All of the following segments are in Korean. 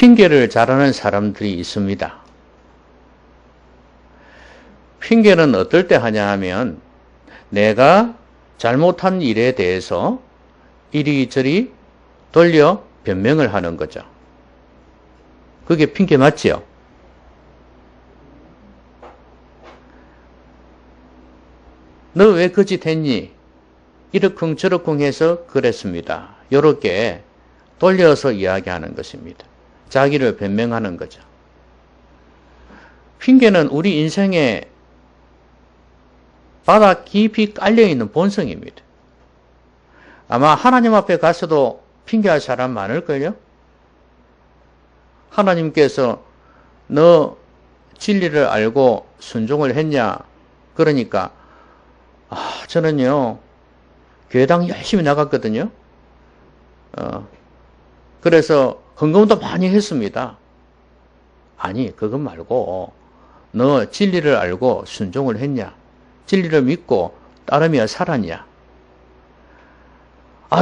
핑계를 잘하는 사람들이 있습니다. 핑계는 어떨 때 하냐 하면 내가 잘못한 일에 대해서 이리저리 돌려 변명을 하는 거죠. 그게 핑계 맞지요? 너 왜 그 짓 했니? 이러쿵저러쿵 해서 그랬습니다. 이렇게 돌려서 이야기하는 것입니다. 자기를 변명하는 거죠. 핑계는 우리 인생에 바닥 깊이 깔려있는 본성입니다. 아마 하나님 앞에 가서도 핑계할 사람 많을걸요? 하나님께서 너 진리를 알고 순종을 했냐? 그러니까 저는요 교회당 열심히 나갔거든요. 그래서 헌금도 많이 했습니다. 아니 그것 말고 너 진리를 알고 순종을 했냐? 진리를 믿고 따르며 살았냐?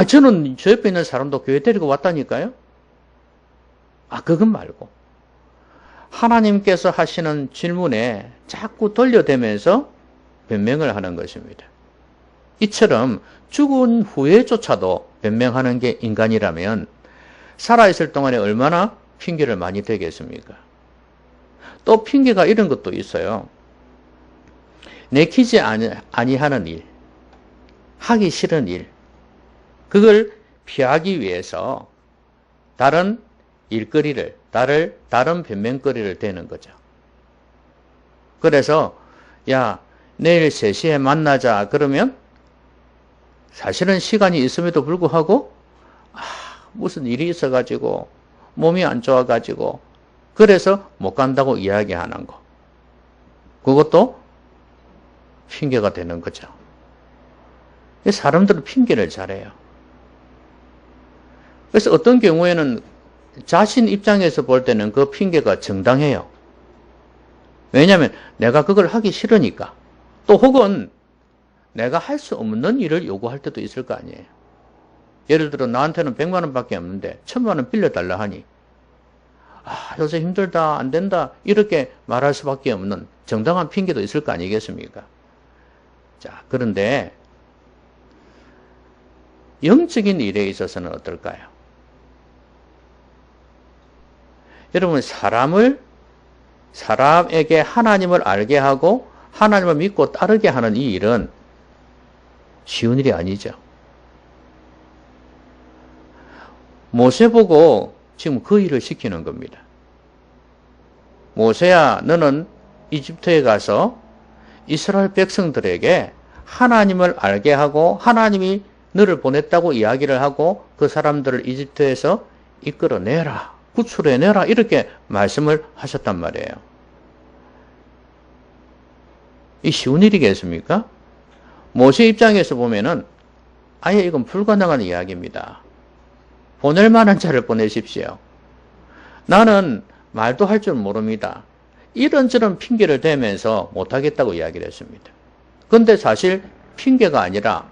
저는 저 옆에 있는 사람도 교회 데리고 왔다니까요. 그것 말고 하나님께서 하시는 질문에 자꾸 돌려대면서 변명을 하는 것입니다. 이처럼 죽은 후에조차도 변명하는 게 인간이라면 살아있을 동안에 얼마나 핑계를 많이 대겠습니까? 또 핑계가 이런 것도 있어요. 내키지 아니하는 일, 하기 싫은 일, 그걸 피하기 위해서 다른 일거리를, 다른 변명거리를 대는 거죠. 그래서 야 내일 3시에 만나자 그러면 사실은 시간이 있음에도 불구하고 무슨 일이 있어가지고 몸이 안 좋아가지고 그래서 못 간다고 이야기하는 거. 그것도 핑계가 되는 거죠. 사람들은 핑계를 잘해요. 그래서 어떤 경우에는 자신 입장에서 볼 때는 그 핑계가 정당해요. 왜냐하면 내가 그걸 하기 싫으니까. 또 혹은 내가 할 수 없는 일을 요구할 때도 있을 거 아니에요. 예를 들어 나한테는 100만 원밖에 없는데 1000만 원 빌려달라 하니 요새 힘들다 안 된다 이렇게 말할 수밖에 없는 정당한 핑계도 있을 거 아니겠습니까? 자, 그런데 영적인 일에 있어서는 어떨까요? 여러분 사람에게 하나님을 알게 하고 하나님을 믿고 따르게 하는 이 일은 쉬운 일이 아니죠. 모세 보고 지금 그 일을 시키는 겁니다. 모세야 너는 이집트에 가서 이스라엘 백성들에게 하나님을 알게 하고 하나님이 너를 보냈다고 이야기를 하고 그 사람들을 이집트에서 이끌어내라, 구출해내라 이렇게 말씀을 하셨단 말이에요. 이 쉬운 일이겠습니까? 모세 입장에서 보면은 아예 이건 불가능한 이야기입니다. 보낼 만한 자를 보내십시오. 나는 말도 할 줄 모릅니다. 이런저런 핑계를 대면서 못하겠다고 이야기를 했습니다. 그런데 사실 핑계가 아니라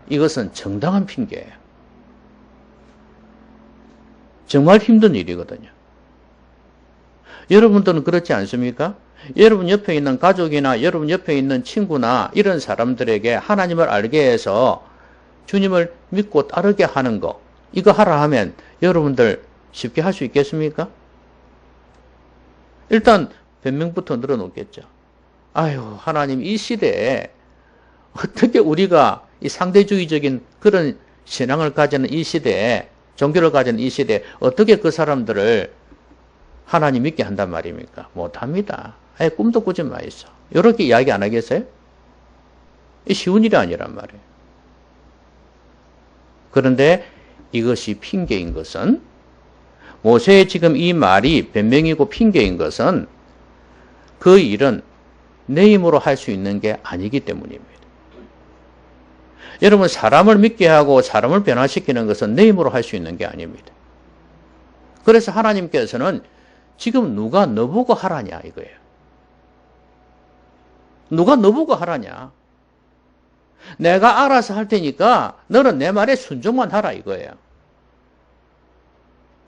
이것은 정당한 핑계예요. 정말 힘든 일이거든요. 여러분들은 그렇지 않습니까? 여러분 옆에 있는 가족이나 여러분 옆에 있는 친구나 이런 사람들에게 하나님을 알게 해서 주님을 믿고 따르게 하는 거, 이거 하라 하면 여러분들 쉽게 할 수 있겠습니까? 일단 변명부터 늘어놓겠죠. 하나님 이 시대에 어떻게 우리가 이 상대주의적인 그런 신앙을 가지는 이 시대에, 종교를 가지는 이 시대에 어떻게 그 사람들을 하나님 믿게 한단 말입니까? 못합니다. 꿈도 꾸지 마있어. 이렇게 이야기 안 하겠어요? 이 쉬운 일이 아니란 말이에요. 그런데 이것이 핑계인 것은, 모세의 지금 이 말이 변명이고 핑계인 것은 그 일은 내 힘으로 할 수 있는 게 아니기 때문입니다. 여러분, 사람을 믿게 하고 사람을 변화시키는 것은 내 힘으로 할 수 있는 게 아닙니다. 그래서 하나님께서는 지금 누가 너보고 하라냐 이거예요. 누가 너보고 하라냐. 내가 알아서 할 테니까 너는 내 말에 순종만 하라 이거예요.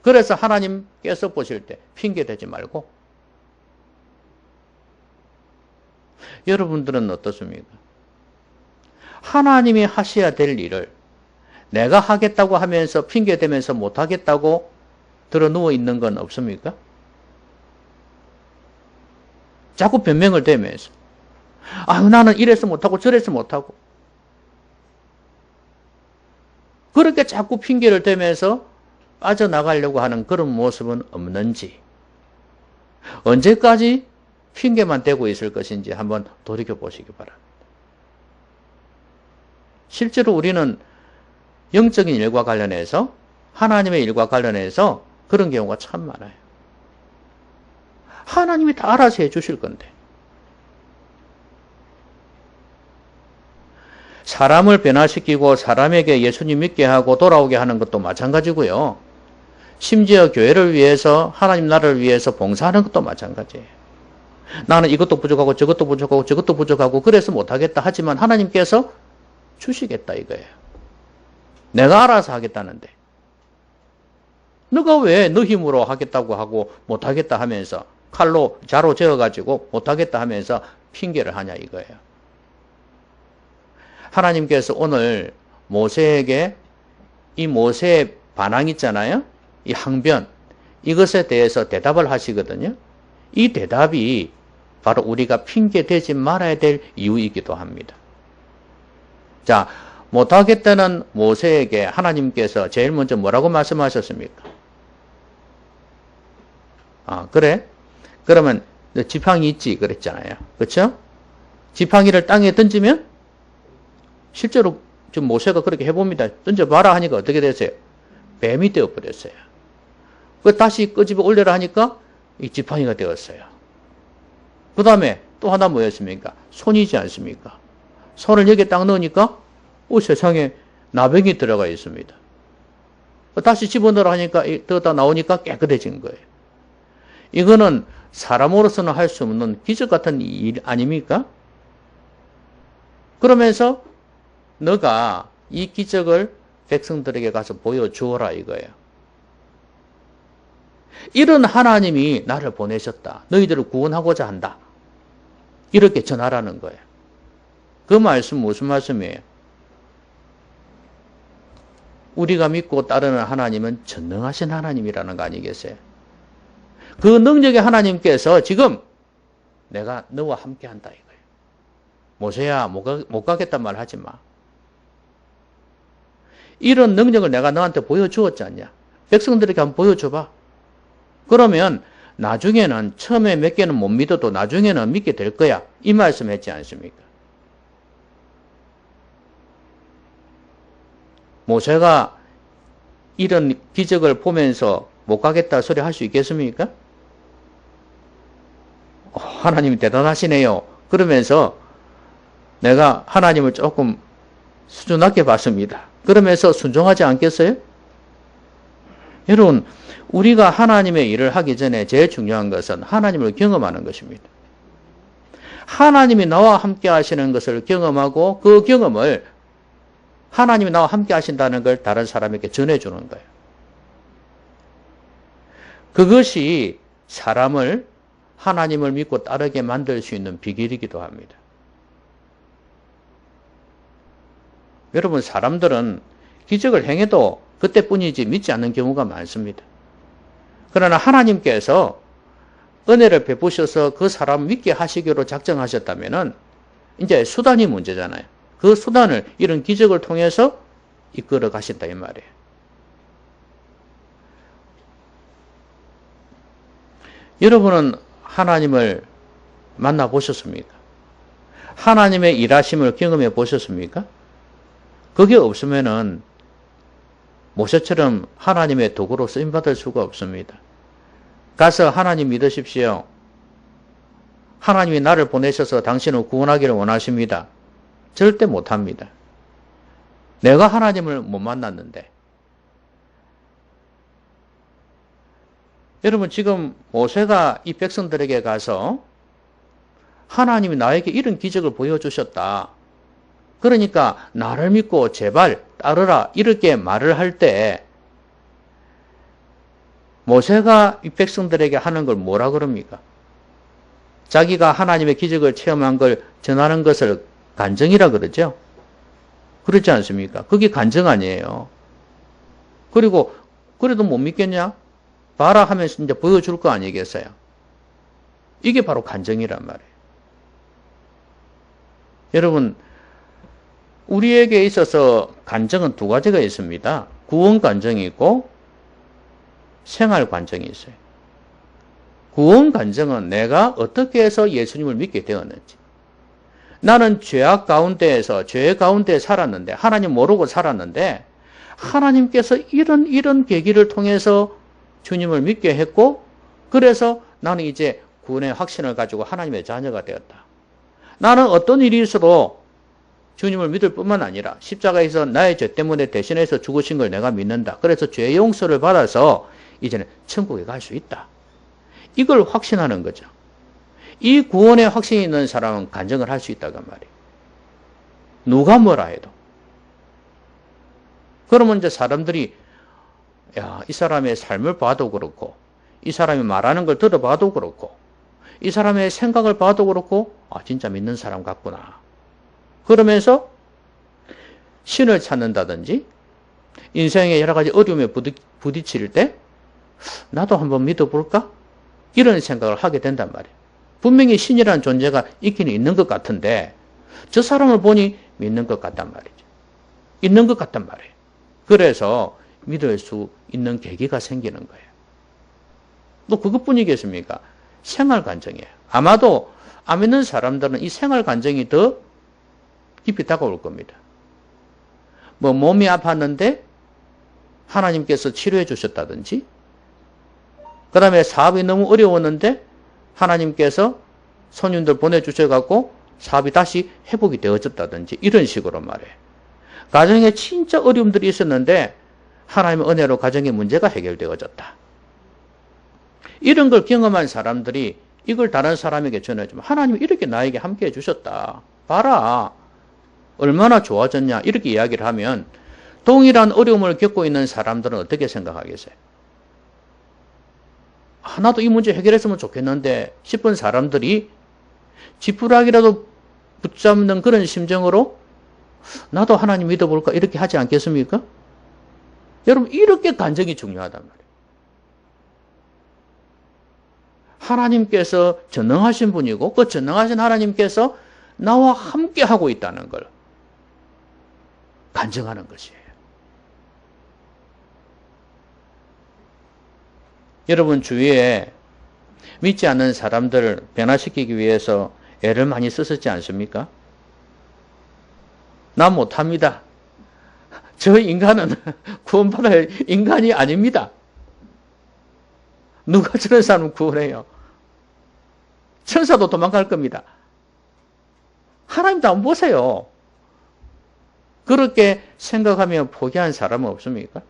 그래서 하나님께서 보실 때 핑계 대지 말고. 여러분들은 어떻습니까? 하나님이 하셔야 될 일을 내가 하겠다고 하면서 핑계 대면서 못하겠다고 들어 누워 있는 건 없습니까? 자꾸 변명을 대면서 나는 이래서 못하고 저래서 못하고 그렇게 자꾸 핑계를 대면서 빠져나가려고 하는 그런 모습은 없는지, 언제까지 핑계만 대고 있을 것인지 한번 돌이켜보시기 바랍니다. 실제로 우리는 영적인 일과 관련해서, 하나님의 일과 관련해서 그런 경우가 참 많아요. 하나님이 다 알아서 해주실 건데. 사람을 변화시키고 사람에게 예수님 믿게 하고 돌아오게 하는 것도 마찬가지고요. 심지어 교회를 위해서, 하나님 나라를 위해서 봉사하는 것도 마찬가지예요. 나는 이것도 부족하고 저것도 부족하고 저것도 부족하고 그래서 못하겠다 하지만 하나님께서 주시겠다 이거예요. 내가 알아서 하겠다는데. 너가 왜 너 힘으로 하겠다고 하고 못하겠다 하면서 칼로 자로 재어가지고 못하겠다 하면서 핑계를 하냐 이거예요. 하나님께서 오늘 모세에게 이 모세의 반항 있잖아요. 이 항변, 이것에 대해서 대답을 하시거든요. 이 대답이 바로 우리가 핑계 대지 말아야 될 이유이기도 합니다. 자, 못하겠다는 모세에게 하나님께서 제일 먼저 뭐라고 말씀하셨습니까? 그래? 그러면 지팡이 있지 그랬잖아요. 그렇죠? 지팡이를 땅에 던지면 실제로 지금 모세가 그렇게 해봅니다. 던져봐라 하니까 어떻게 됐어요? 뱀이 되어버렸어요. 그 다시 끄집어 올려라 하니까 이 지팡이가 되었어요. 그 다음에 또 하나 뭐였습니까? 손이지 않습니까? 손을 여기에 딱 넣으니까 세상에 나병이 들어가 있습니다. 다시 집어넣으라 하니까 떴다 나오니까 깨끗해진 거예요. 이거는 사람으로서는 할 수 없는 기적 같은 일 아닙니까? 그러면서 너가 이 기적을 백성들에게 가서 보여주어라 이거예요. 이런 하나님이 나를 보내셨다. 너희들을 구원하고자 한다. 이렇게 전하라는 거예요. 그 말씀 무슨 말씀이에요? 우리가 믿고 따르는 하나님은 전능하신 하나님이라는 거 아니겠어요? 그 능력의 하나님께서 지금 내가 너와 함께 한다 이거예요. 모세야 못 가겠단 말 하지 마. 이런 능력을 내가 너한테 보여주었지 않냐? 백성들에게 한번 보여줘봐. 그러면 나중에는 처음에 몇 개는 못 믿어도 나중에는 믿게 될 거야. 이 말씀 했지 않습니까? 모세가 이런 기적을 보면서 못 가겠다 소리 할 수 있겠습니까? 하나님이 대단하시네요. 그러면서 내가 하나님을 조금 수준 낮게 봤습니다. 그러면서 순종하지 않겠어요? 여러분, 우리가 하나님의 일을 하기 전에 제일 중요한 것은 하나님을 경험하는 것입니다. 하나님이 나와 함께 하시는 것을 경험하고 그 경험을 하나님이 나와 함께 하신다는 걸 다른 사람에게 전해주는 거예요. 그것이 사람을 하나님을 믿고 따르게 만들 수 있는 비결이기도 합니다. 여러분, 사람들은 기적을 행해도 그때뿐이지 믿지 않는 경우가 많습니다. 그러나 하나님께서 은혜를 베푸셔서 그 사람 믿게 하시기로 작정하셨다면은 이제 수단이 문제잖아요. 그 수단을 이런 기적을 통해서 이끌어 가신다 이 말이에요. 여러분은 하나님을 만나보셨습니까? 하나님의 일하심을 경험해 보셨습니까? 그게 없으면은 모세처럼 하나님의 도구로 쓰임받을 수가 없습니다. 가서 하나님 믿으십시오. 하나님이 나를 보내셔서 당신을 구원하기를 원하십니다. 절대 못합니다. 내가 하나님을 못 만났는데. 여러분, 지금 모세가 이 백성들에게 가서 하나님이 나에게 이런 기적을 보여주셨다. 그러니까 나를 믿고 제발 따르라 이렇게 말을 할 때 모세가 이 백성들에게 하는 걸 뭐라 그럽니까? 자기가 하나님의 기적을 체험한 걸 전하는 것을 간증이라 그러죠. 그렇지 않습니까? 그게 간증 아니에요. 그리고 그래도 못 믿겠냐? 봐라 하면서 이제 보여줄 거 아니겠어요? 이게 바로 간증이란 말이에요. 여러분, 우리에게 있어서 간증은 두 가지가 있습니다. 구원 간증이 있고 생활 간증이 있어요. 구원 간증은 내가 어떻게 해서 예수님을 믿게 되었는지. 나는 죄악 가운데에서 죄 가운데 살았는데 하나님 모르고 살았는데 하나님께서 이런 계기를 통해서 주님을 믿게 했고 그래서 나는 이제 구원의 확신을 가지고 하나님의 자녀가 되었다. 나는 어떤 일이 있어도 주님을 믿을 뿐만 아니라 십자가에서 나의 죄 때문에 대신해서 죽으신 걸 내가 믿는다. 그래서 죄 용서를 받아서 이제는 천국에 갈 수 있다. 이걸 확신하는 거죠. 이 구원의 확신이 있는 사람은 간증을 할 수 있다고 말이에요. 누가 뭐라 해도. 그러면 이제 사람들이 이 사람의 삶을 봐도 그렇고 이 사람이 말하는 걸 들어봐도 그렇고 이 사람의 생각을 봐도 그렇고 진짜 믿는 사람 같구나. 그러면서 신을 찾는다든지 인생의 여러 가지 어려움에 부딪힐 때 나도 한번 믿어볼까? 이런 생각을 하게 된단 말이에요. 분명히 신이라는 존재가 있기는 있는 것 같은데 저 사람을 보니 믿는 것 같단 말이죠. 있는 것 같단 말이에요. 그래서 믿을 수 있는 계기가 생기는 거예요. 또 그것뿐이겠습니까? 생활 간증이에요. 아마도 안 믿는 사람들은 이 생활 간증이 더 깊이 다가올 겁니다. 몸이 아팠는데 하나님께서 치료해 주셨다든지 그 다음에 사업이 너무 어려웠는데 하나님께서 손님들 보내주셔갖고 사업이 다시 회복이 되어졌다든지 이런 식으로 말해요. 가정에 진짜 어려움들이 있었는데 하나님의 은혜로 가정의 문제가 해결되어졌다. 이런 걸 경험한 사람들이 이걸 다른 사람에게 전해주면 하나님이 이렇게 나에게 함께 해주셨다. 봐라. 얼마나 좋아졌냐. 이렇게 이야기를 하면 동일한 어려움을 겪고 있는 사람들은 어떻게 생각하겠어요? 나도 이 문제 해결했으면 좋겠는데 싶은 사람들이 지푸라기라도 붙잡는 그런 심정으로 나도 하나님 믿어볼까 이렇게 하지 않겠습니까? 여러분 이렇게 간증이 중요하단 말이에요. 하나님께서 전능하신 분이고 그 전능하신 하나님께서 나와 함께 하고 있다는 걸 간증하는 것이에요. 여러분 주위에 믿지 않는 사람들을 변화시키기 위해서 애를 많이 쓰셨지 않습니까? 나 못합니다. 저 인간은 구원받을 인간이 아닙니다. 누가 저런 사람을 구원해요? 천사도 도망갈 겁니다. 하나님도 한번 보세요. 그렇게 생각하며 포기한 사람은 없습니까?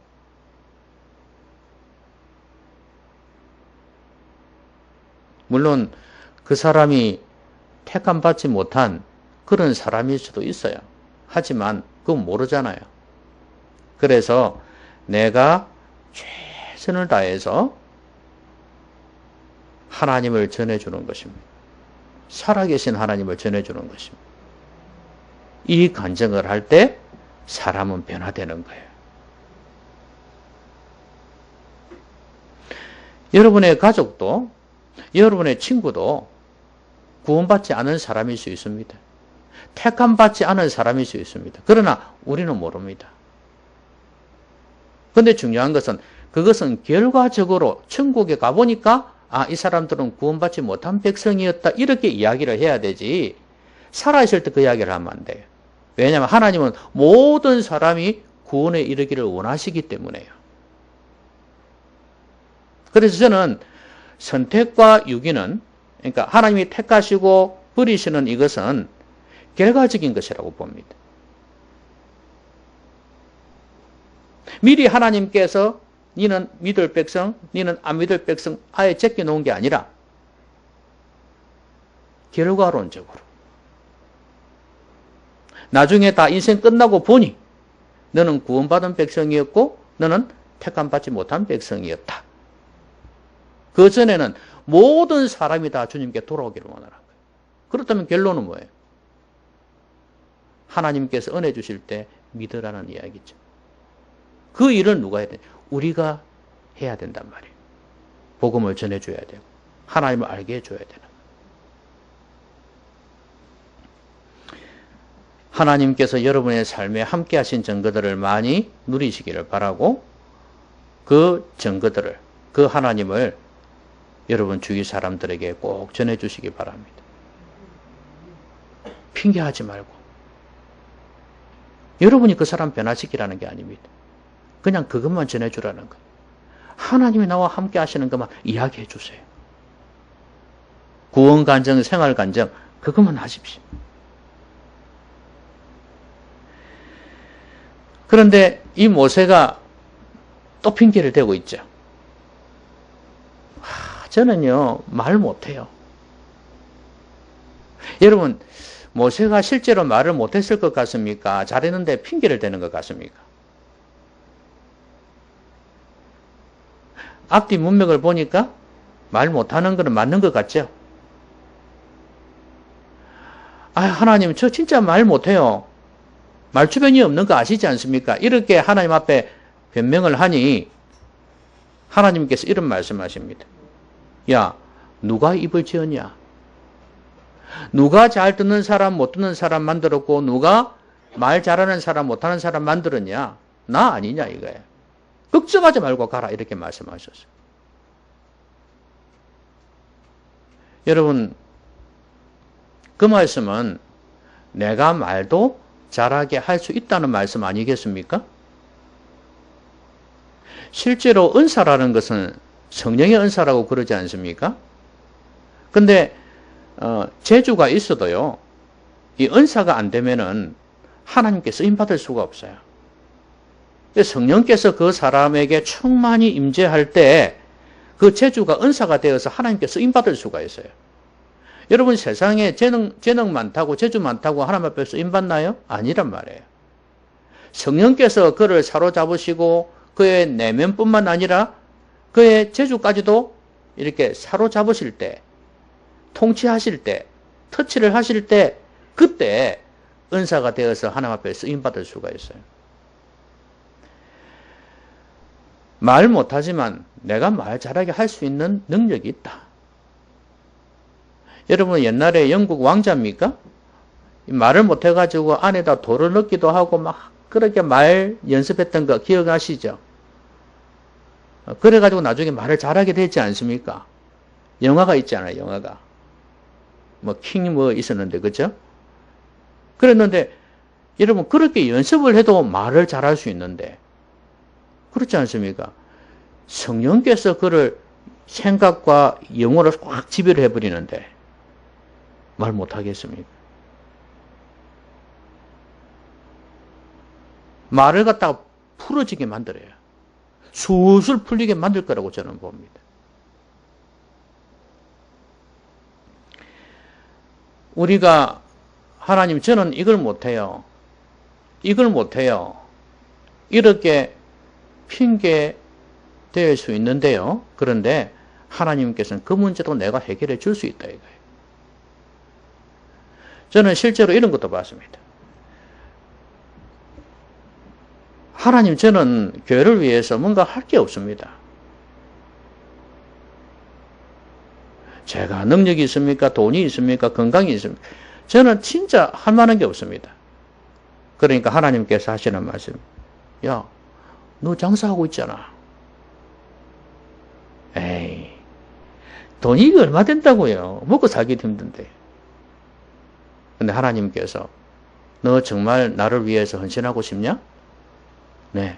물론 그 사람이 택함받지 못한 그런 사람일 수도 있어요. 하지만 그건 모르잖아요. 그래서 내가 최선을 다해서 하나님을 전해주는 것입니다. 살아계신 하나님을 전해주는 것입니다. 이 간증을 할 때 사람은 변화되는 거예요. 여러분의 가족도 여러분의 친구도 구원받지 않은 사람일 수 있습니다. 택함받지 않은 사람일 수 있습니다. 그러나 우리는 모릅니다. 그런데 중요한 것은 그것은 결과적으로 천국에 가보니까 이 사람들은 구원받지 못한 백성이었다 이렇게 이야기를 해야 되지 살아있을 때 그 이야기를 하면 안 돼요. 왜냐하면 하나님은 모든 사람이 구원에 이르기를 원하시기 때문에요. 그래서 저는 선택과 유기는 그러니까 하나님이 택하시고 버리시는 이것은 결과적인 것이라고 봅니다. 미리 하나님께서 니는 믿을 백성, 니는 안 믿을 백성 아예 제껴놓은 게 아니라 결과론적으로 나중에 다 인생 끝나고 보니 너는 구원받은 백성이었고 너는 택함받지 못한 백성이었다. 그 전에는 모든 사람이 다 주님께 돌아오기를 원하는 거예요. 그렇다면 결론은 뭐예요? 하나님께서 은혜 주실 때 믿으라는 이야기죠. 그 일을 누가 해야 돼? 우리가 해야 된단 말이에요. 복음을 전해줘야 되고 하나님을 알게 해줘야 되는 거예요. 하나님께서 여러분의 삶에 함께 하신 증거들을 많이 누리시기를 바라고 그 증거들을, 그 하나님을 여러분 주위 사람들에게 꼭 전해주시기 바랍니다. 핑계하지 말고. 여러분이 그 사람 변화시키라는 게 아닙니다. 그냥 그것만 전해주라는 거예요. 하나님이 나와 함께 하시는 것만 이야기해 주세요. 구원간증, 생활간증 그것만 하십시오. 그런데 이 모세가 또 핑계를 대고 있죠. 저는요 말 못해요. 여러분 모세가 실제로 말을 못했을 것 같습니까? 잘했는데 핑계를 대는 것 같습니까? 앞뒤 문맥을 보니까 말 못하는 것은 맞는 것 같죠? 하나님 저 진짜 말 못해요. 말주변이 없는 거 아시지 않습니까? 이렇게 하나님 앞에 변명을 하니 하나님께서 이런 말씀하십니다. 야, 누가 입을 지었냐? 누가 잘 듣는 사람, 못 듣는 사람 만들었고 누가 말 잘하는 사람, 못하는 사람 만들었냐? 나 아니냐 이거예요. 걱정하지 말고 가라 이렇게 말씀하셨어요. 여러분 그 말씀은 내가 말도 잘하게 할 수 있다는 말씀 아니겠습니까? 실제로 은사라는 것은 성령의 은사라고 그러지 않습니까? 근데 재주가 있어도요 이 은사가 안 되면은 하나님께 쓰임받을 수가 없어요. 성령께서 그 사람에게 충만히 임재할 때 그 재주가 은사가 되어서 하나님께 쓰임받을 수가 있어요. 여러분 세상에 재능 많다고 재주 많다고 하나님 앞에 쓰임받나요? 아니란 말이에요. 성령께서 그를 사로잡으시고 그의 내면뿐만 아니라 그의 재주까지도 이렇게 사로잡으실 때, 통치하실 때, 터치를 하실 때 그때 은사가 되어서 하나님 앞에 쓰임받을 수가 있어요. 말 못하지만 내가 말 잘하게 할 수 있는 능력이 있다. 여러분 옛날에 영국 왕자입니까? 말을 못해가지고 안에다 돌을 넣기도 하고 막 그렇게 말 연습했던 거 기억하시죠? 그래가지고 나중에 말을 잘하게 됐지 않습니까? 영화가 있잖아요, 영화가. 킹 있었는데, 그죠? 그랬는데, 여러분, 그렇게 연습을 해도 말을 잘할 수 있는데, 그렇지 않습니까? 성령께서 그를 생각과 영어로 확 지배를 해버리는데, 말 못하겠습니까? 말을 갖다가 풀어지게 만들어요. 술술 풀리게 만들 거라고 저는 봅니다. 우리가 하나님 저는 이걸 못해요. 이걸 못해요. 이렇게 핑계 댈 수 있는데요. 그런데 하나님께서는 그 문제도 내가 해결해 줄 수 있다 이거예요. 저는 실제로 이런 것도 봤습니다. 하나님 저는 교회를 위해서 뭔가 할 게 없습니다. 제가 능력이 있습니까? 돈이 있습니까? 건강이 있습니까? 저는 진짜 할 만한 게 없습니다. 그러니까 하나님께서 하시는 말씀, 야, 너 장사하고 있잖아. 에이, 돈이 이거 얼마 된다고요? 먹고 살기도 힘든데. 근데 하나님께서 너 정말 나를 위해서 헌신하고 싶냐? 네.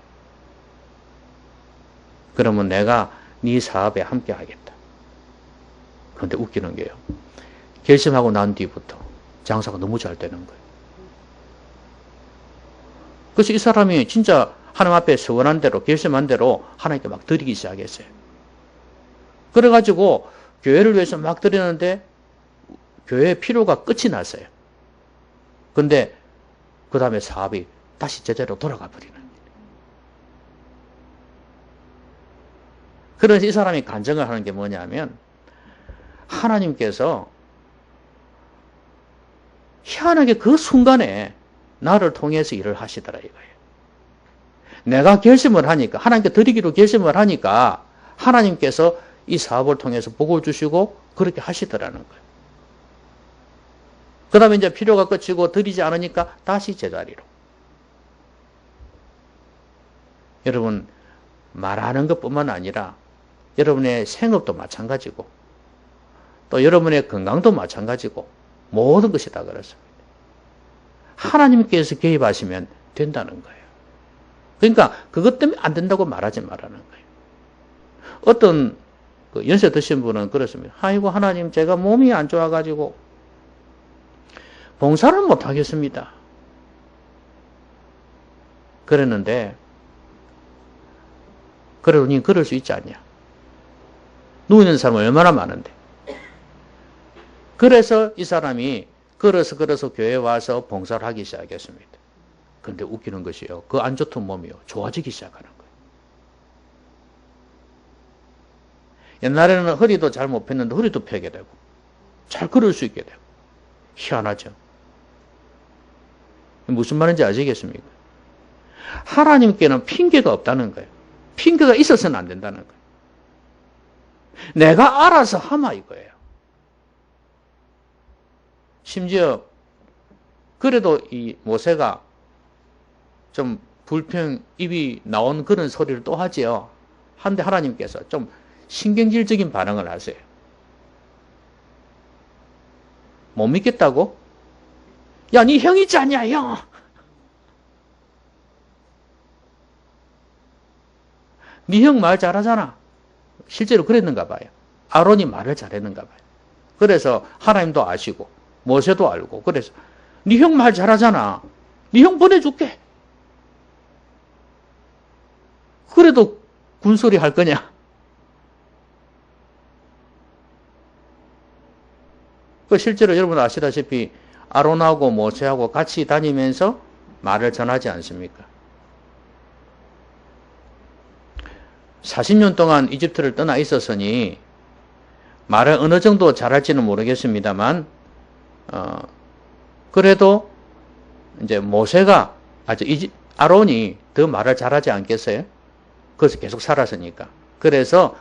그러면 내가 네 사업에 함께 하겠다. 그런데 웃기는 게요. 결심하고 난 뒤부터 장사가 너무 잘 되는 거예요. 그래서 이 사람이 진짜 하나님 앞에 서원한 대로 결심한 대로 하나님께 막 드리기 시작했어요. 그래가지고 교회를 위해서 막 드리는데 교회의 필요가 끝이 났어요. 근데 그 다음에 사업이 다시 제대로 돌아가 버리는 거예요. 그래서 이 사람이 간증을 하는 게 뭐냐면 하나님께서 희한하게 그 순간에 나를 통해서 일을 하시더라 이거예요. 내가 결심을 하니까 하나님께 드리기로 결심을 하니까 하나님께서 이 사업을 통해서 복을 주시고 그렇게 하시더라는 거예요. 그 다음에 이제 필요가 끝이고 드리지 않으니까 다시 제자리로. 여러분 말하는 것뿐만 아니라 여러분의 생업도 마찬가지고 또 여러분의 건강도 마찬가지고 모든 것이 다 그렇습니다. 하나님께서 개입하시면 된다는 거예요. 그러니까 그것 때문에 안 된다고 말하지 말라는 거예요. 어떤 연세 드신 분은 그렇습니다. 아이고 하나님 제가 몸이 안 좋아가지고 봉사를 못 하겠습니다. 그랬는데 그래도 니 그럴 수 있지 않냐. 누워있는 사람은 얼마나 많은데. 그래서 이 사람이 걸어서 교회에 와서 봉사를 하기 시작했습니다. 그런데 웃기는 것이요. 그 안 좋던 몸이요. 좋아지기 시작하는 거예요. 옛날에는 허리도 잘 못 폈는데 허리도 펴게 되고 잘 걸을 수 있게 되고 희한하죠. 무슨 말인지 아시겠습니까? 하나님께는 핑계가 없다는 거예요. 핑계가 있어서는 안 된다는 거예요. 내가 알아서 하마 이거예요. 심지어 그래도 이 모세가 좀 불평 입이 나온 그런 소리를 또 하지요. 한데 하나님께서 좀 신경질적인 반응을 하세요. 못 믿겠다고? 야, 네 형 있지 않냐, 형? 네 형 말 잘하잖아. 실제로 그랬는가 봐요. 아론이 말을 잘했는가 봐요. 그래서 하나님도 아시고 모세도 알고 그래서 네 형 말 잘하잖아. 네 형 보내줄게. 그래도 군소리 할 거냐? 실제로 여러분 아시다시피 아론하고 모세하고 같이 다니면서 말을 전하지 않습니까? 40년 동안 이집트를 떠나 있었으니 말을 어느 정도 잘할지는 모르겠습니다만 그래도 이제 모세가 아론이 더 말을 잘하지 않겠어요? 그래서 계속 살았으니까. 그래서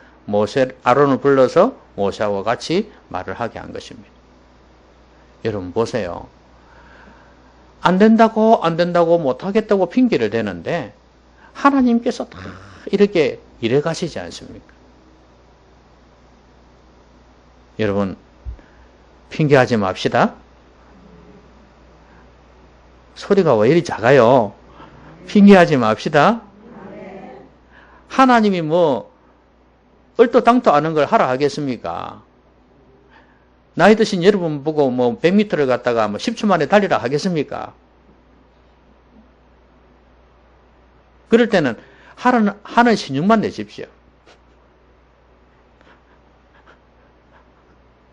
아론을 불러서 모세와 같이 말을 하게 한 것입니다. 여러분 보세요. 안 된다고 못하겠다고 핑계를 대는데 하나님께서 다 이렇게 일해 가시지 않습니까? 여러분 핑계하지 맙시다. 소리가 왜 이리 작아요? 핑계하지 맙시다. 하나님이 뭐 얼토당토 아는 걸 하라 하겠습니까? 나이 드신 여러분 보고 뭐 100m를 갔다가 뭐 10초 만에 달리라 하겠습니까? 그럴 때는 하는 신용만 내십시오.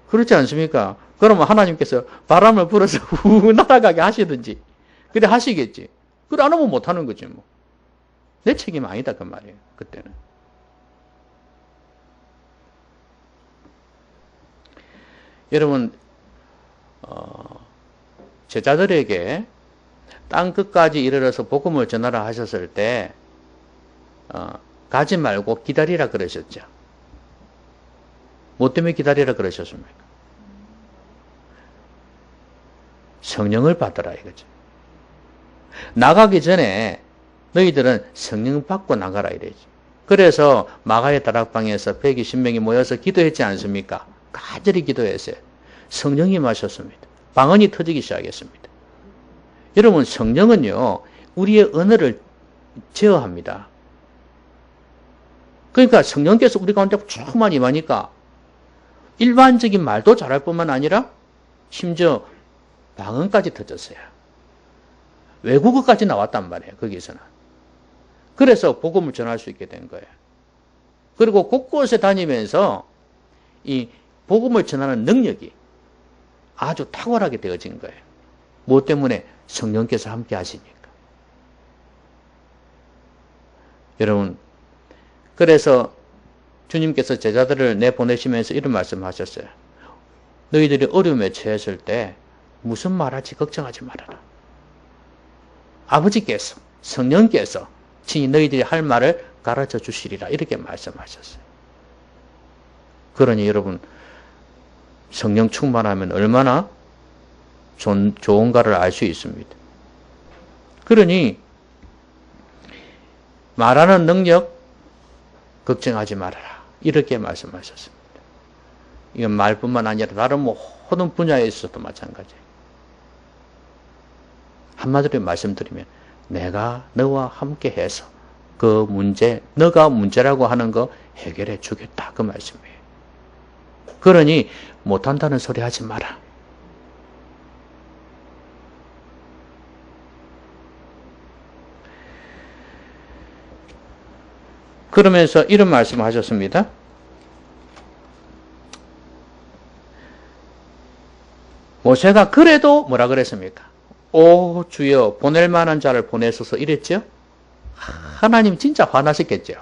그렇지 않습니까? 그러면 하나님께서 바람을 불어서 후 날아가게 하시든지 그래 하시겠지. 그래 안 하면 못하는 거지 뭐. 내 책임 아니다 그 말이에요. 그때는. 여러분 제자들에게 땅 끝까지 이르러서 복음을 전하라 하셨을 때 가지 말고 기다리라 그러셨죠. 뭐 때문에 기다리라 그러셨습니까? 성령을 받으라 이거죠. 나가기 전에 너희들은 성령 받고 나가라 이래지. 그래서 마가의 다락방에서 120명이 모여서 기도했지 않습니까? 간절히 기도했어요. 성령이 마셨습니다. 방언이 터지기 시작했습니다. 여러분 성령은요 우리의 언어를 제어합니다. 그러니까 성령께서 우리 가운데 조금만 임하니까 일반적인 말도 잘할 뿐만 아니라 심지어 방언까지 터졌어요. 외국어까지 나왔단 말이에요. 거기서는. 그래서 복음을 전할 수 있게 된 거예요. 그리고 곳곳에 다니면서 이 복음을 전하는 능력이 아주 탁월하게 되어진 거예요. 뭐 때문에? 성령께서 함께 하시니까. 여러분 그래서 주님께서 제자들을 내보내시면서 이런 말씀하셨어요. 너희들이 어려움에 처했을 때 무슨 말할지 걱정하지 말아라. 아버지께서, 성령께서 친히 너희들이 할 말을 가르쳐 주시리라. 이렇게 말씀하셨어요. 그러니 여러분, 성령 충만하면 얼마나 좋은가를 알 수 있습니다. 그러니 말하는 능력 걱정하지 말아라. 이렇게 말씀하셨습니다. 이건 말뿐만 아니라 다른 모든 분야에 있어서도 마찬가지예요. 한마디로 말씀드리면 내가 너와 함께 해서 그 문제, 너가 문제라고 하는 거 해결해 주겠다. 그 말씀이에요. 그러니 못한다는 소리 하지 마라. 그러면서 이런 말씀을 하셨습니다. 모세가 그래도 뭐라 그랬습니까? 오 주여 보낼 만한 자를 보내소서 이랬죠? 하나님 진짜 화나셨겠죠?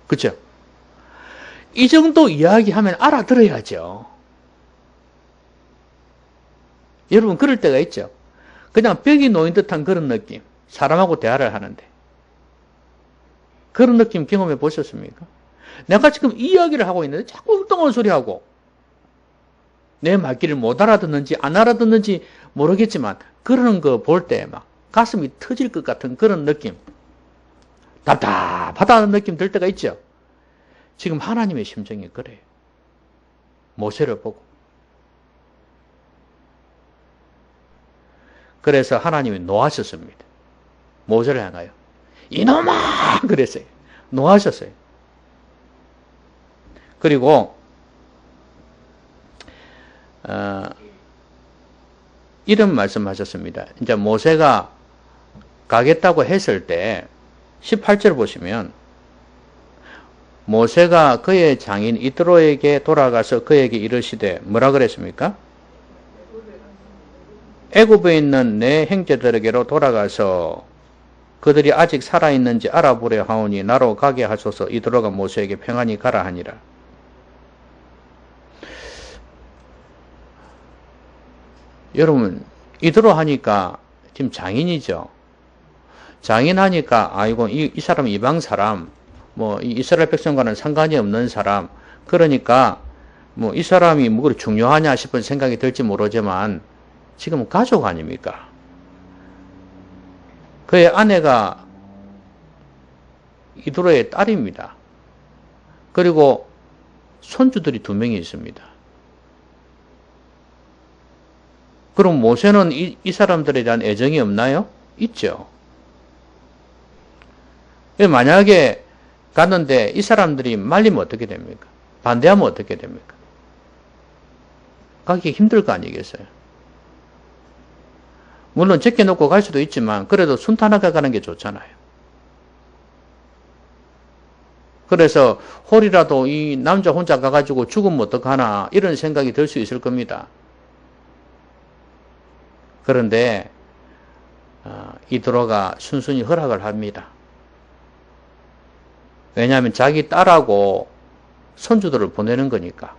그렇죠? 이 정도 이야기하면 알아들어야죠. 여러분 그럴 때가 있죠? 그냥 벽이 놓인 듯한 그런 느낌. 사람하고 대화를 하는데. 그런 느낌 경험해 보셨습니까? 내가 지금 이야기를 하고 있는데 자꾸 엉뚱한 소리하고 내 말귀를 못 알아듣는지 안 알아듣는지 모르겠지만 그러는 거 볼 때 막 가슴이 터질 것 같은 그런 느낌, 답답하다는 느낌 들 때가 있죠. 지금 하나님의 심정이 그래요. 모세를 보고. 그래서 하나님이 노하셨습니다. 모세를 향하여 이놈아! 그랬어요. 노하셨어요. 그리고 이런 말씀하셨습니다. 이제 모세가 가겠다고 했을 때 18절 보시면 모세가 그의 장인 이트로에게 돌아가서 그에게 이르시되 뭐라 그랬습니까? 애굽에 있는 내 형제들에게로 돌아가서 그들이 아직 살아있는지 알아보려 하오니 나로 가게 하소서. 이트로가 모세에게 평안히 가라 하니라. 여러분 이트로 하니까 지금 장인이죠. 장인 하니까 아이고 이 사람 이방 사람 뭐 이스라엘 백성과는 상관이 없는 사람 그러니까 뭐 이 사람이 뭐 그렇게 중요하냐 싶은 생각이 들지 모르지만 지금 가족 아닙니까? 그의 아내가 이드로의 딸입니다. 그리고 손주들이 2명이 있습니다. 그럼 모세는 이 사람들에 대한 애정이 없나요? 있죠. 만약에 갔는데 이 사람들이 말리면 어떻게 됩니까? 반대하면 어떻게 됩니까? 가기 힘들 거 아니겠어요? 물론 제껴놓고 갈 수도 있지만 그래도 순탄하게 가는 게 좋잖아요. 그래서 홀이라도 이 남자 혼자 가가지고 죽으면 어떡하나 이런 생각이 들 수 있을 겁니다. 그런데 이드로가 순순히 허락을 합니다. 왜냐하면 자기 딸하고 손주들을 보내는 거니까.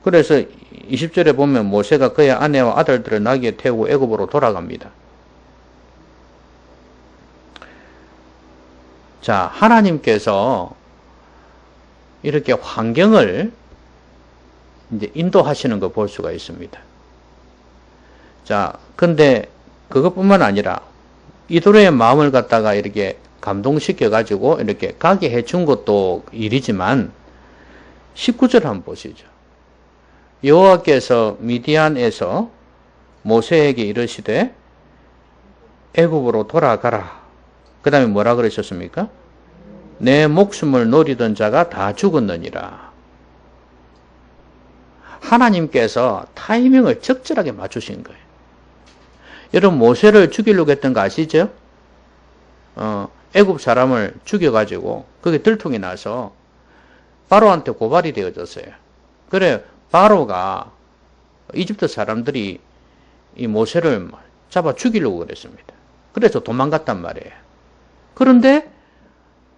그래서 20절에 보면 모세가 그의 아내와 아들들을 나귀에 태우고 애굽으로 돌아갑니다. 자, 하나님께서 이렇게 환경을 이제 인도하시는 거 볼 수가 있습니다. 자, 근데 그것뿐만 아니라 이도로의 마음을 갖다가 이렇게 감동시켜가지고 이렇게 가게 해준 것도 일이지만 19절 한번 보시죠. 여호와께서 미디안에서 모세에게 이르시되 애굽으로 돌아가라. 그 다음에 뭐라 그러셨습니까? 내 목숨을 노리던 자가 다 죽었느니라. 하나님께서 타이밍을 적절하게 맞추신 거예요. 여러분 모세를 죽이려고 했던 거 아시죠? 애굽 사람을 죽여가지고 그게 들통이 나서 바로한테 고발이 되어졌어요. 그래 바로가 이집트 사람들이 이 모세를 잡아 죽이려고 그랬습니다. 그래서 도망갔단 말이에요. 그런데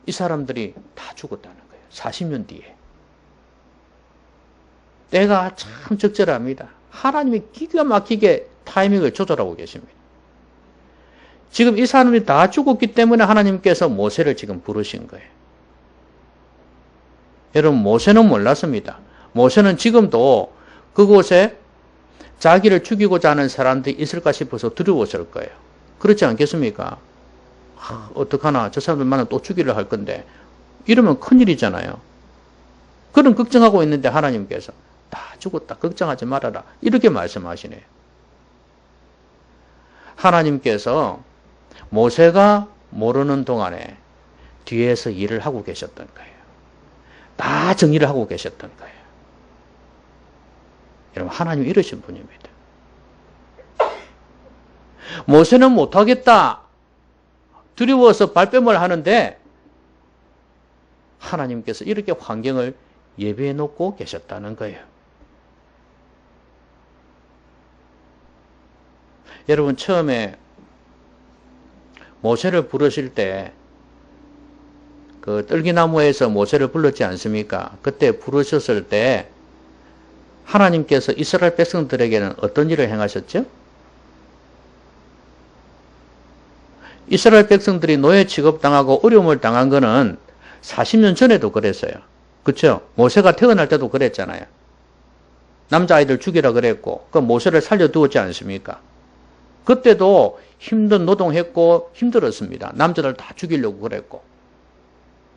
이 사람들이 다 죽었다는 거예요. 40년 뒤에. 때가 참 적절합니다. 하나님이 기가 막히게 타이밍을 조절하고 계십니다. 지금 이 사람이 다 죽었기 때문에 하나님께서 모세를 지금 부르신 거예요. 여러분, 모세는 몰랐습니다. 모세는 지금도 그곳에 자기를 죽이고자 하는 사람들이 있을까 싶어서 두려웠을 거예요. 그렇지 않겠습니까? 어떡하나, 저 사람들 만나면 또 죽이려 할 건데, 이러면 큰일이잖아요. 그런 걱정하고 있는데 하나님께서 다 죽었다, 걱정하지 말아라, 이렇게 말씀하시네요. 하나님께서 모세가 모르는 동안에 뒤에서 일을 하고 계셨던 거예요. 다 정리를 하고 계셨던 거예요. 여러분, 하나님이 이러신 분입니다. 모세는 못하겠다, 두려워서 발뺌을 하는데 하나님께서 이렇게 환경을 예비해 놓고 계셨다는 거예요. 여러분, 처음에 모세를 부르실 때 그 떨기나무에서 모세를 불렀지 않습니까? 그때 부르셨을 때 하나님께서 이스라엘 백성들에게는 어떤 일을 행하셨죠? 이스라엘 백성들이 노예 취급당하고 어려움을 당한 거는 40년 전에도 그랬어요. 그렇죠? 모세가 태어날 때도 그랬잖아요. 남자아이들 죽이라 그랬고 그 모세를 살려두었지 않습니까? 그때도 힘든 노동했고 힘들었습니다. 남자들 다 죽이려고 그랬고.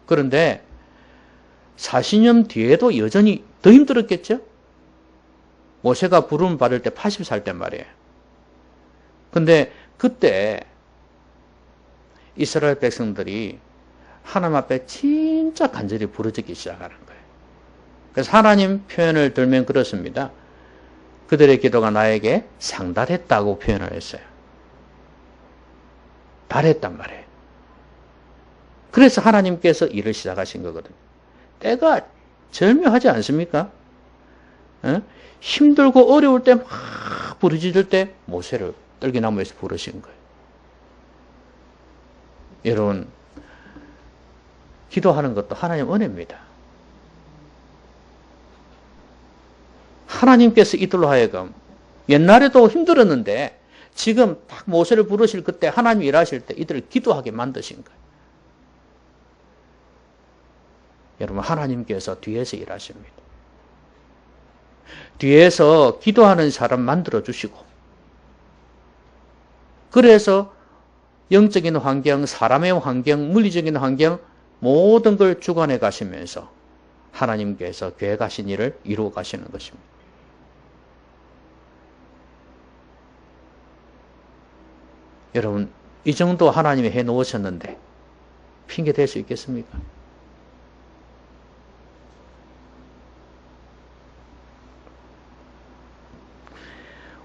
그런데 40년 뒤에도 여전히 더 힘들었겠죠? 모세가 부름 받을 때 80살 때 말이에요. 근데 그때 이스라엘 백성들이 하나님 앞에 진짜 간절히 부르짖기 시작하는 거예요. 그래서 하나님 표현을 들면 그렇습니다. 그들의 기도가 나에게 상달했다고 표현을 했어요. 달했단 말이에요. 그래서 하나님께서 일을 시작하신 거거든요. 때가 절묘하지 않습니까? 힘들고 어려울 때 막 부르짖을 때 모세를 떨기나무에서 부르신 거예요. 여러분, 기도하는 것도 하나님 은혜입니다. 하나님께서 이들로 하여금 옛날에도 힘들었는데 지금 딱 모세를 부르실 그때 하나님이 일하실 때 이들을 기도하게 만드신 거예요. 여러분, 하나님께서 뒤에서 일하십니다. 뒤에서 기도하는 사람 만들어 주시고, 그래서 영적인 환경, 사람의 환경, 물리적인 환경 모든 걸 주관해 가시면서 하나님께서 계획하신 일을 이루어 가시는 것입니다. 여러분, 이 정도 하나님이 해 놓으셨는데 핑계 댈 수 있겠습니까?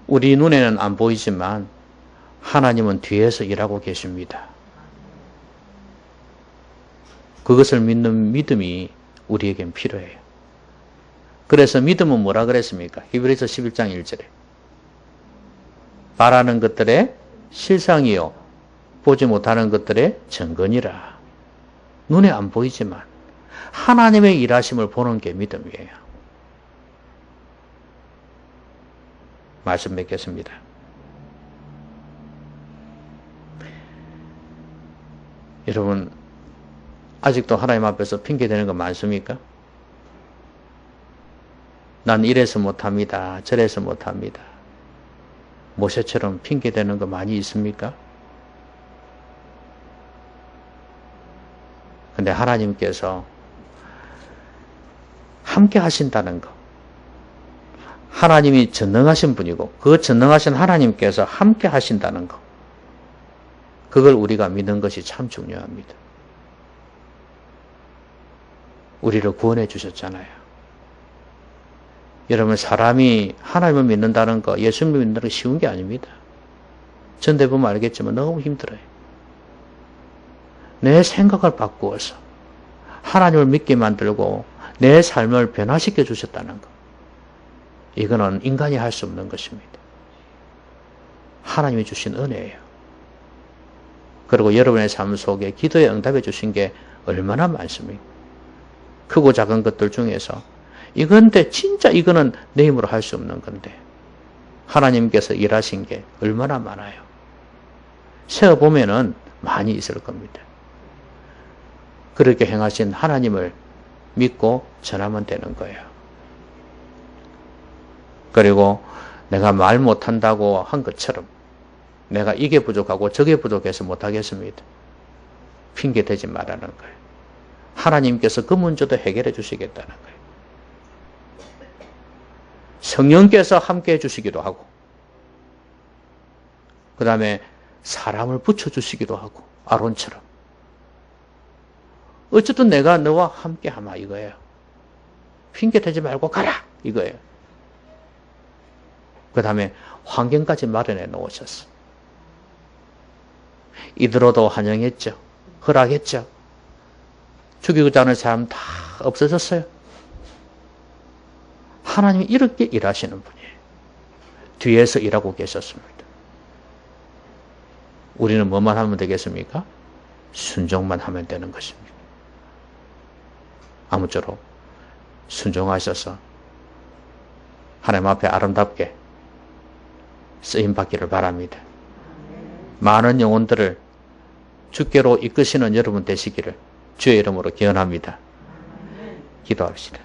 우리 눈에는 안 보이지만 하나님은 뒤에서 일하고 계십니다. 그것을 믿는 믿음이 우리에겐 필요해요. 그래서 믿음은 뭐라 그랬습니까? 히브리서 11장 1절에 바라는 것들의 실상이요 보지 못하는 것들의 증거니라. 눈에 안 보이지만 하나님의 일하심을 보는 게 믿음이에요. 말씀 맺겠습니다. 여러분, 아직도 하나님 앞에서 핑계대는 거 많습니까? 난 이래서 못합니다. 저래서 못합니다. 모세처럼 핑계대는 거 많이 있습니까? 근데 하나님께서 함께 하신다는 거, 하나님이 전능하신 분이고 그 전능하신 하나님께서 함께 하신다는 것, 그걸 우리가 믿는 것이 참 중요합니다. 우리를 구원해 주셨잖아요. 여러분, 사람이 하나님을 믿는다는 거, 예수님을 믿는다는 거 쉬운 게 아닙니다. 전대보면 알겠지만 너무 힘들어요. 내 생각을 바꾸어서 하나님을 믿게 만들고 내 삶을 변화시켜 주셨다는 것, 이거는 인간이 할 수 없는 것입니다. 하나님이 주신 은혜예요. 그리고 여러분의 삶 속에 기도에 응답해 주신 게 얼마나 많습니까? 크고 작은 것들 중에서 이건데 진짜 이거는 내 힘으로 할 수 없는 건데 하나님께서 일하신 게 얼마나 많아요. 세어보면은 많이 있을 겁니다. 그렇게 행하신 하나님을 믿고 전하면 되는 거예요. 그리고 내가 말 못한다고 한 것처럼 내가 이게 부족하고 저게 부족해서 못하겠습니다. 핑계 대지 말라는 거예요. 하나님께서 그 문제도 해결해 주시겠다는 거예요. 성령께서 함께 해주시기도 하고 그 다음에 사람을 붙여주시기도 하고 아론처럼 어쨌든 내가 너와 함께 하마 이거예요. 핑계 대지 말고 가라 이거예요. 그 다음에 환경까지 마련해 놓으셨어. 이들어도 환영했죠. 허락했죠. 죽이고자 하는 사람 다 없어졌어요. 하나님이 이렇게 일하시는 분이에요. 뒤에서 일하고 계셨습니다. 우리는 뭐만 하면 되겠습니까? 순종만 하면 되는 것입니다. 아무쪼록 순종하셔서 하나님 앞에 아름답게 쓰임받기를 바랍니다. 많은 영혼들을 주께로 이끄시는 여러분 되시기를 주의 이름으로 기원합니다. 기도합시다.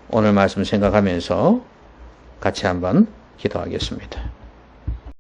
오늘 말씀 생각하면서 같이 한번 기도하겠습니다.